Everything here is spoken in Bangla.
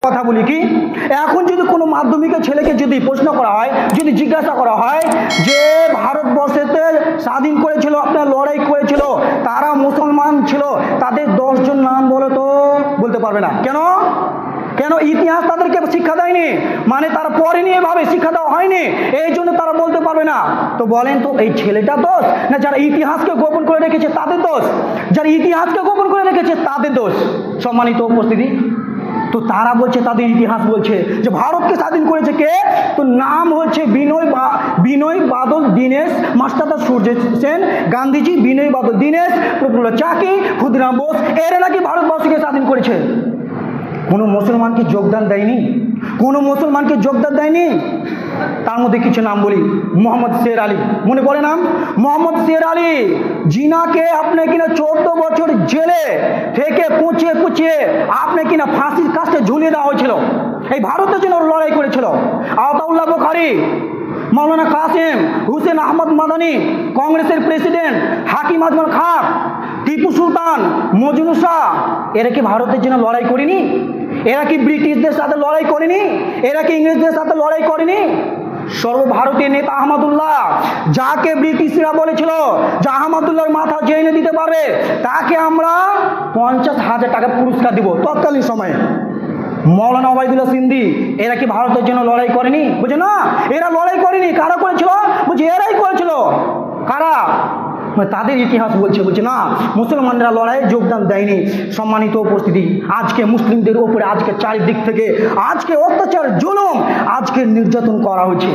কথা বলি কি, এখন যদি কোনো মাধ্যমিকের ছেলেকে যদি প্রশ্ন করা হয়, যদি জিজ্ঞাসা করা হয় যে ভারতবর্ষেতে স্বাধীন করেছিল, আপনার লড়াই করেছিল, তারা মুসলমান ছিল, তাদের 10 জন নাম বলো তো, বলতে পারবে না। কেন? কেন? ইতিহাস তাদেরকে শিক্ষা দেয়নি, মানে তারা পড়েনি, এভাবে শিক্ষা দেওয়া হয়নি, এই জন্য তারা বলতে পারবে না। তো বলেন তো, এই ছেলেটা দোষ না যারা ইতিহাসকে গোপন করে রেখেছে তাদের দোষ? যারা ইতিহাসকে গোপন করে রেখেছে তাদের দোষ। সম্মানিত উপস্থিতি, তো তারা বলছে, তাদের ইতিহাস বলছে যে ভারতকে স্বাধীন করেছে কে? তো নাম হচ্ছে বিনয় বাদল দীনেশ, মাস্টারদা সূর্য সেন, গান্ধীজি, বিনয় বাদল দীনেশ, প্রফুল্ল চাকি, ক্ষুদিরাম বোস, এরা নাকি ভারতবর্ষকে স্বাধীন করেছে। কোনো মুসলমানকে যোগদান দেয়নি, কোনো মুসলমানকে যোগদান দেয়নি। তার মধ্যে কিছু নাম বলি। মোহাম্মদ শের আলী, মনে পড়ে নাম? মোহাম্মদ শের আলী, জিনাকে আপনি কিনা 14 বছর জেলে থেকে পুচিয়ে আপনি কিনা ফাঁসির কাস্টে ঝুলিয়ে দেওয়া হয়েছিল, এই ভারতের জন্য লড়াই করেছিল। আতাউল্লাহ বুখারী, মৌলানা কাসেম হুসেন আহমদ মাদানী, কংগ্রেসের প্রেসিডেন্ট হাকিম আজমল খাঁ, টিপু সুলতান, মজনু শাহ, এরা কি ভারতের জন্য লড়াই করেনি? এরা কি ব্রিটিশদের সাথে লড়াই করেনি? এরা কি ইংরেজদের সাথে লড়াই করেনি? সর্বভারতীয় নেতা আহমদুল্লাহ, যাকে ব্রিটিশরা বলেছিল যে আহমদুল্লাহর মাথা যে এনে দিতে পারবে তাকে আমরা 50,000 টাকা পুরস্কার দিব তৎকালীন সময়ে। মৌলানা ওবায়দুল্লাহ সিন্ধি, এরা কি ভারতের জন্য লড়াই করেনি? বুঝে না, এরা লড়াই করেনি। কারা করেছিল? বুঝে এরাই করেছিল। কারা? তাদের ইতিহাস বলছে না, মুসলমানরা লড়াইয়ে যোগদান দেয়নি। সম্মানিত উপস্থিতি, আজকে মুসলিমদের উপরে আজকে চারিদিক থেকে আজকে অত্যাচার, জুলুম, আজকে নির্যাতন করা হচ্ছে।